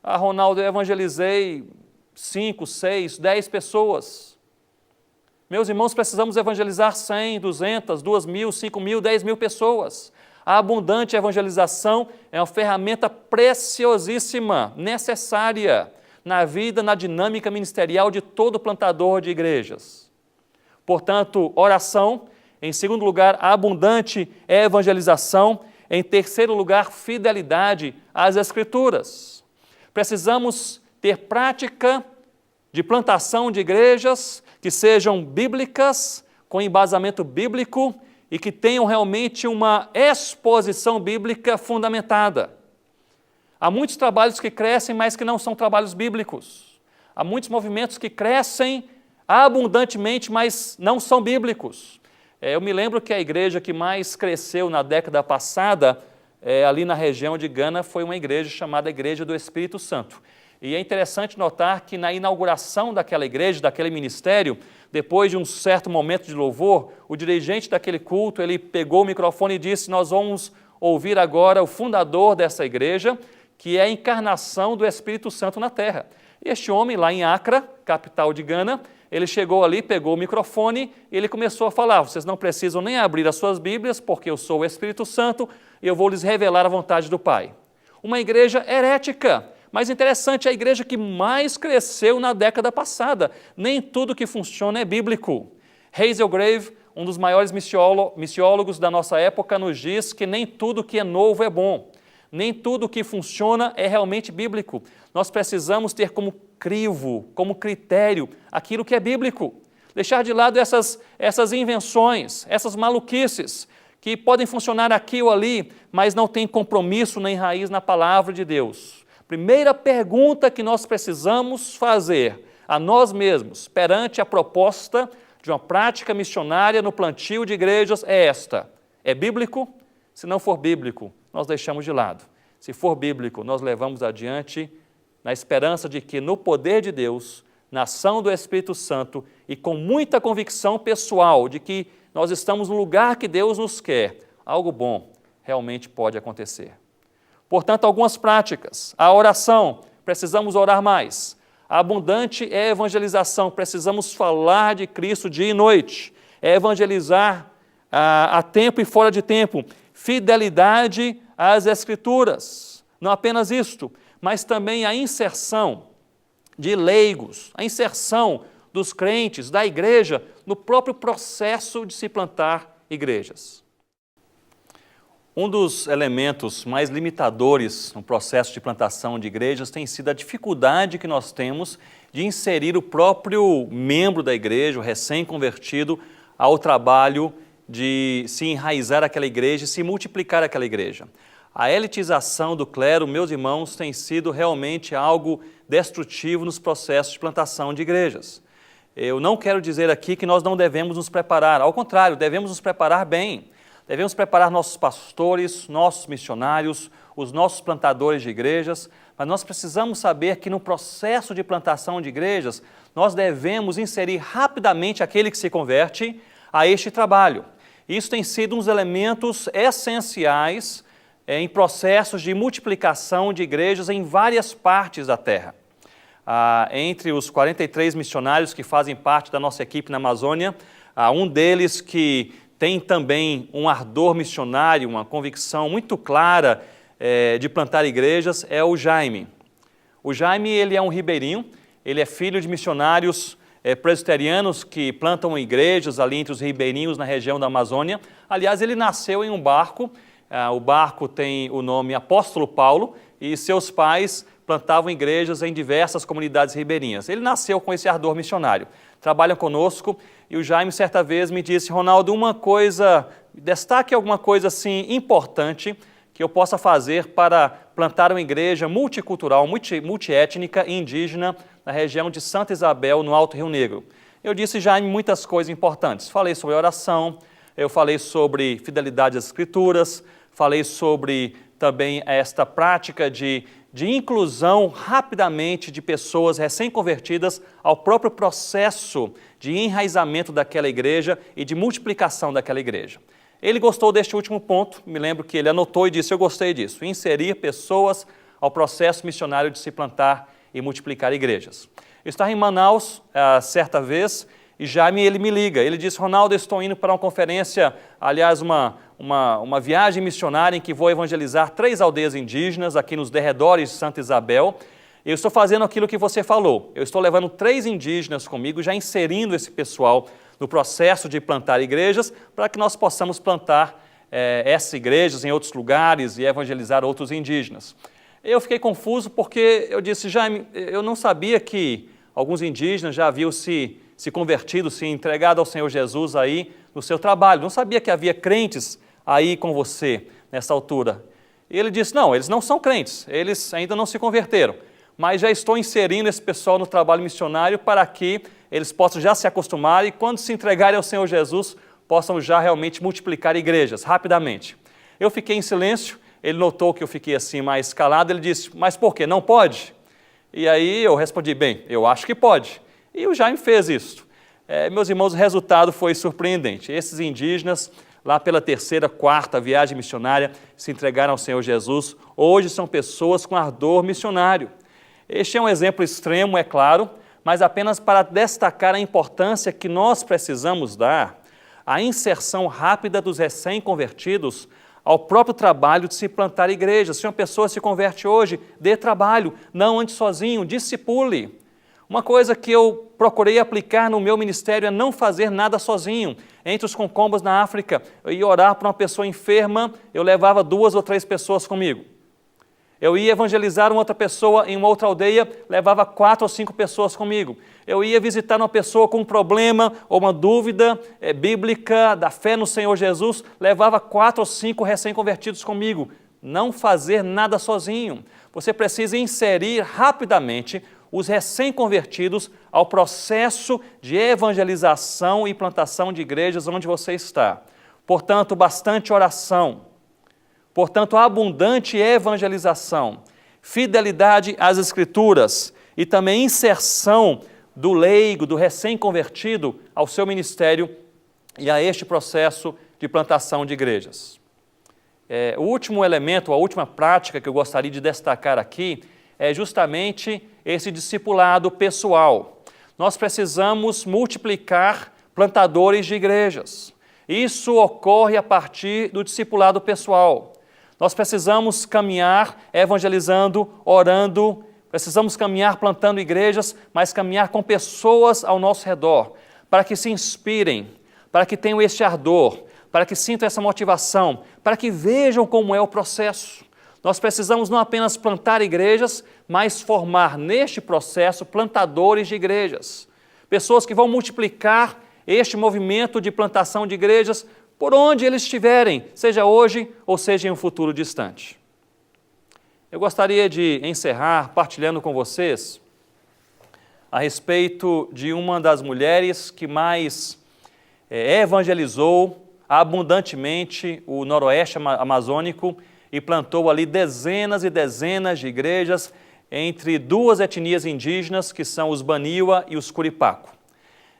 Ah, Ronaldo, eu evangelizei 5, 6, 10 pessoas. Meus irmãos, precisamos evangelizar 100, 200, 2 mil, 5 mil, 10 mil pessoas. A abundante evangelização é uma ferramenta preciosíssima, necessária na vida, na dinâmica ministerial de todo plantador de igrejas. Portanto, oração. Em segundo lugar, a abundante evangelização. Em terceiro lugar, fidelidade às Escrituras. Precisamos ter prática de plantação de igrejas que sejam bíblicas, com embasamento bíblico e que tenham realmente uma exposição bíblica fundamentada. Há muitos trabalhos que crescem, mas que não são trabalhos bíblicos. Há muitos movimentos que crescem abundantemente, mas não são bíblicos. Eu me lembro que a igreja que mais cresceu na década passada, ali na região de Gana, foi uma igreja chamada Igreja do Espírito Santo. E é interessante notar que na inauguração daquela igreja, daquele ministério, depois de um certo momento de louvor, o dirigente daquele culto, ele pegou o microfone e disse: nós vamos ouvir agora o fundador dessa igreja, que é a encarnação do Espírito Santo na terra. E este homem, lá em Accra, capital de Gana, ele chegou ali, pegou o microfone e ele começou a falar: vocês não precisam nem abrir as suas Bíblias, porque eu sou o Espírito Santo e eu vou lhes revelar a vontade do Pai. Uma igreja herética, mas interessante, a igreja que mais cresceu na década passada. Nem tudo que funciona é bíblico. Hazel Grave, um dos maiores missiólogos da nossa época, nos diz que nem tudo que é novo é bom. Nem tudo que funciona é realmente bíblico. Nós precisamos ter como crivo, como critério, aquilo que é bíblico. Deixar de lado essas invenções, essas maluquices, que podem funcionar aqui ou ali, mas não têm compromisso nem raiz na palavra de Deus. Primeira pergunta que nós precisamos fazer a nós mesmos, perante a proposta de uma prática missionária no plantio de igrejas, é esta: é bíblico? Se não for bíblico, nós deixamos de lado. Se for bíblico, nós levamos adiante na esperança de que no poder de Deus, na ação do Espírito Santo e com muita convicção pessoal de que nós estamos no lugar que Deus nos quer, algo bom realmente pode acontecer. Portanto, algumas práticas. A oração, precisamos orar mais. A abundante evangelização, precisamos falar de Cristo dia e noite. é evangelizar a tempo e fora de tempo, fidelidade às Escrituras. Não apenas isto, mas também a inserção de leigos, a inserção dos crentes, da igreja, no próprio processo de se plantar igrejas. Um dos elementos mais limitadores no processo de plantação de igrejas tem sido a dificuldade que nós temos de inserir o próprio membro da igreja, o recém-convertido, ao trabalho de se enraizar aquela igreja e se multiplicar aquela igreja. A elitização do clero, meus irmãos, tem sido realmente algo destrutivo nos processos de plantação de igrejas. Eu não quero dizer aqui que nós não devemos nos preparar, ao contrário, devemos nos preparar bem. Devemos preparar nossos pastores, nossos missionários, os nossos plantadores de igrejas, mas nós precisamos saber que no processo de plantação de igrejas, nós devemos inserir rapidamente aquele que se converte a este trabalho. Isso tem sido um dos elementos essenciais em processos de multiplicação de igrejas em várias partes da terra. Entre os 43 missionários que fazem parte da nossa equipe na Amazônia, um deles que tem também um ardor missionário, uma convicção muito clara de plantar igrejas, é o Jaime. O Jaime, ele é um ribeirinho, ele é filho de missionários presbiterianos que plantam igrejas ali entre os ribeirinhos na região da Amazônia. Aliás, ele nasceu em um barco, o barco tem o nome Apóstolo Paulo, e seus pais plantavam igrejas em diversas comunidades ribeirinhas. Ele nasceu com esse ardor missionário. Trabalha conosco, e o Jaime certa vez me disse: Ronaldo, destaque alguma coisa assim importante que eu possa fazer para plantar uma igreja multicultural, multiétnica e indígena na região de Santa Isabel, no Alto Rio Negro. Eu disse, Jaime, muitas coisas importantes. Falei sobre oração, eu falei sobre fidelidade às Escrituras, falei sobre também esta prática de inclusão rapidamente de pessoas recém-convertidas ao próprio processo de enraizamento daquela igreja e de multiplicação daquela igreja. Ele gostou deste último ponto, me lembro que ele anotou e disse: eu gostei disso, inserir pessoas ao processo missionário de se plantar e multiplicar igrejas. Eu estava em Manaus certa vez e Jaime ele me liga, ele diz: Ronaldo, eu estou indo para uma conferência, aliás uma viagem missionária em que vou evangelizar 3 aldeias indígenas aqui nos derredores de Santa Isabel. Eu estou fazendo aquilo que você falou, eu estou levando 3 indígenas comigo, já inserindo esse pessoal no processo de plantar igrejas, para que nós possamos plantar essas igrejas em outros lugares e evangelizar outros indígenas. Eu fiquei confuso porque eu disse: Jaime, eu não sabia que alguns indígenas já haviam se convertido, se entregado ao Senhor Jesus aí no seu trabalho. Não sabia que havia crentes aí com você nessa altura. E ele disse: não, eles não são crentes, eles ainda não se converteram, mas já estou inserindo esse pessoal no trabalho missionário para que eles possam já se acostumar e quando se entregarem ao Senhor Jesus, possam já realmente multiplicar igrejas rapidamente. Eu fiquei em silêncio, ele notou que eu fiquei assim mais calado, ele disse: mas por quê? Não pode? E aí eu respondi: bem, eu acho que pode. E o Jaime fez isso. Meus irmãos, o resultado foi surpreendente. Esses indígenas, lá pela 3ª, 4ª viagem missionária, se entregaram ao Senhor Jesus. Hoje são pessoas com ardor missionário. Este é um exemplo extremo, é claro, mas apenas para destacar a importância que nós precisamos dar à inserção rápida dos recém-convertidos ao próprio trabalho de se plantar igrejas. Se uma pessoa se converte hoje, dê trabalho, não ande sozinho, discipule. Uma coisa que eu procurei aplicar no meu ministério é não fazer nada sozinho. Entre os concombas na África, eu ia orar para uma pessoa enferma, eu levava 2 ou 3 pessoas comigo. Eu ia evangelizar uma outra pessoa em uma outra aldeia, levava 4 ou 5 pessoas comigo. Eu ia visitar uma pessoa com um problema ou uma dúvida bíblica da fé no Senhor Jesus, levava 4 ou 5 recém-convertidos comigo. Não fazer nada sozinho. Você precisa inserir rapidamente os recém-convertidos ao processo de evangelização e plantação de igrejas onde você está. Portanto, bastante oração. Portanto, abundante evangelização, fidelidade às Escrituras e também inserção do leigo, do recém-convertido ao seu ministério e a este processo de plantação de igrejas. O último elemento, a última prática que eu gostaria de destacar aqui é justamente esse discipulado pessoal. Nós precisamos multiplicar plantadores de igrejas. Isso ocorre a partir do discipulado pessoal. Nós precisamos caminhar evangelizando, orando, precisamos caminhar plantando igrejas, mas caminhar com pessoas ao nosso redor, para que se inspirem, para que tenham este ardor, para que sintam essa motivação, para que vejam como é o processo. Nós precisamos não apenas plantar igrejas, mas formar neste processo plantadores de igrejas. Pessoas que vão multiplicar este movimento de plantação de igrejas por onde eles estiverem, seja hoje ou seja em um futuro distante. Eu gostaria de encerrar partilhando com vocês a respeito de uma das mulheres que mais evangelizou abundantemente o noroeste amazônico e plantou ali dezenas e dezenas de igrejas entre duas etnias indígenas, que são os Baniwa e os Curipaco.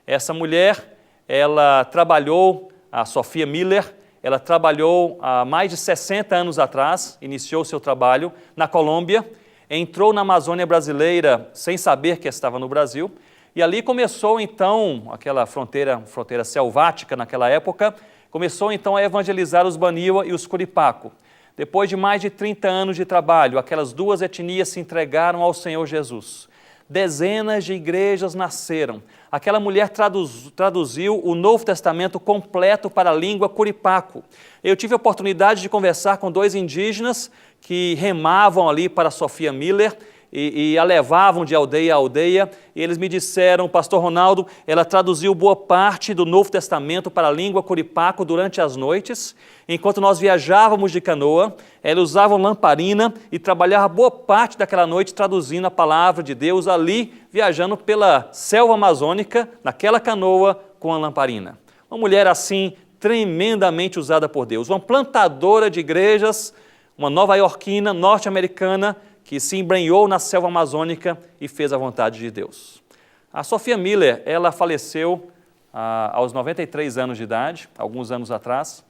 Essa mulher, ela trabalhou, a Sophia Miller, ela trabalhou há mais de 60 anos atrás, iniciou seu trabalho na Colômbia, entrou na Amazônia brasileira sem saber que estava no Brasil, e ali começou então, aquela fronteira selvática naquela época, começou então a evangelizar os Baniwa e os Curipaco. Depois de mais de 30 anos de trabalho, aquelas duas etnias se entregaram ao Senhor Jesus. Dezenas de igrejas nasceram. Aquela mulher traduziu o Novo Testamento completo para a língua Curipaco. Eu tive a oportunidade de conversar com dois indígenas que remavam ali para Sophia Miller e a levavam de aldeia a aldeia, e eles me disseram, pastor Ronaldo, ela traduziu boa parte do Novo Testamento para a língua Curipaco durante as noites. Enquanto nós viajávamos de canoa, ela usava lamparina e trabalhava boa parte daquela noite traduzindo a palavra de Deus ali, viajando pela selva amazônica, naquela canoa com a lamparina. Uma mulher assim, tremendamente usada por Deus, uma plantadora de igrejas, uma nova-iorquina, norte-americana, que se embrenhou na selva amazônica e fez a vontade de Deus. A Sophia Miller, ela faleceu aos 93 anos de idade, alguns anos atrás.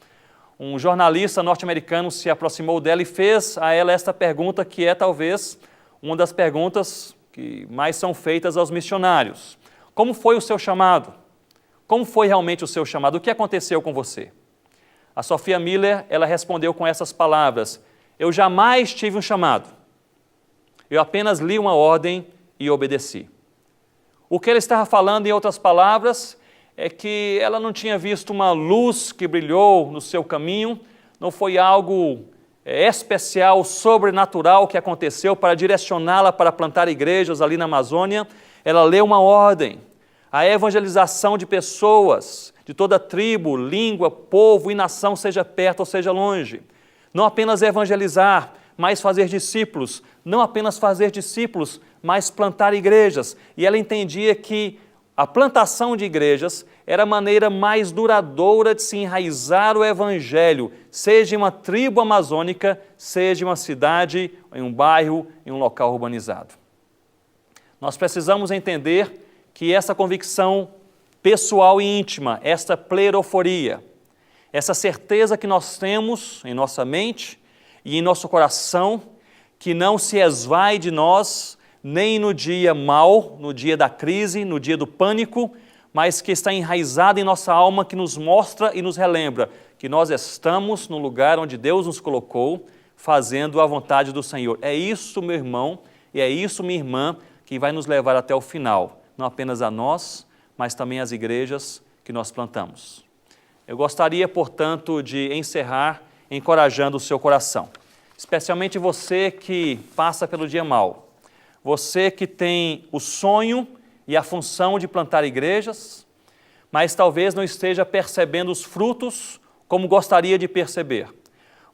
Um jornalista norte-americano se aproximou dela e fez a ela esta pergunta, que é talvez uma das perguntas que mais são feitas aos missionários. Como foi o seu chamado? Como foi realmente o seu chamado? O que aconteceu com você? A Sophia Miller, ela respondeu com essas palavras: eu jamais tive um chamado. Eu apenas li uma ordem e obedeci. O que ele estava falando, em outras palavras, é que ela não tinha visto uma luz que brilhou no seu caminho, não foi algo especial, sobrenatural que aconteceu para direcioná-la para plantar igrejas ali na Amazônia. Ela leu uma ordem, a evangelização de pessoas, de toda tribo, língua, povo e nação, seja perto ou seja longe. Não apenas evangelizar, mas fazer discípulos, não apenas fazer discípulos, mas plantar igrejas. E ela entendia que a plantação de igrejas era a maneira mais duradoura de se enraizar o evangelho, seja em uma tribo amazônica, seja em uma cidade, em um bairro, em um local urbanizado. Nós precisamos entender que essa convicção pessoal e íntima, esta pleroforia, essa certeza que nós temos em nossa mente e em nosso coração, que não se esvai de nós, nem no dia mau, no dia da crise, no dia do pânico, mas que está enraizada em nossa alma, que nos mostra e nos relembra que nós estamos no lugar onde Deus nos colocou, fazendo a vontade do Senhor. É isso, meu irmão, e é isso, minha irmã, que vai nos levar até o final, não apenas a nós, mas também às igrejas que nós plantamos. Eu gostaria, portanto, de encerrar encorajando o seu coração, especialmente você que passa pelo dia mau, você que tem o sonho e a função de plantar igrejas, mas talvez não esteja percebendo os frutos como gostaria de perceber.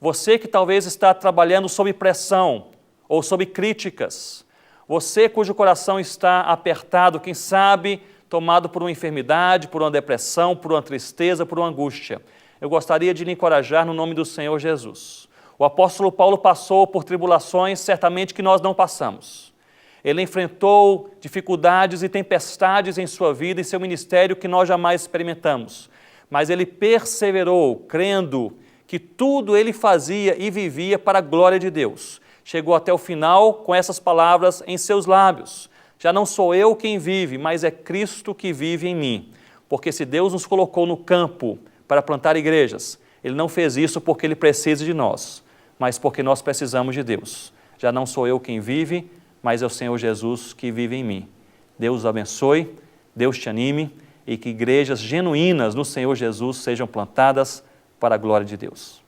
Você que talvez está trabalhando sob pressão ou sob críticas, você cujo coração está apertado, quem sabe tomado por uma enfermidade, por uma depressão, por uma tristeza, por uma angústia. Eu gostaria de lhe encorajar no nome do Senhor Jesus. O apóstolo Paulo passou por tribulações, certamente que nós não passamos. Ele enfrentou dificuldades e tempestades em sua vida e seu ministério que nós jamais experimentamos. Mas ele perseverou, crendo que tudo ele fazia e vivia para a glória de Deus. Chegou até o final com essas palavras em seus lábios: já não sou eu quem vive, mas é Cristo que vive em mim. porque se Deus nos colocou no campo para plantar igrejas, Ele não fez isso porque Ele precisa de nós, mas porque nós precisamos de Deus. Já não sou eu quem vive, mas é o Senhor Jesus que vive em mim. Deus os abençoe, Deus te anime e que igrejas genuínas no Senhor Jesus sejam plantadas para a glória de Deus.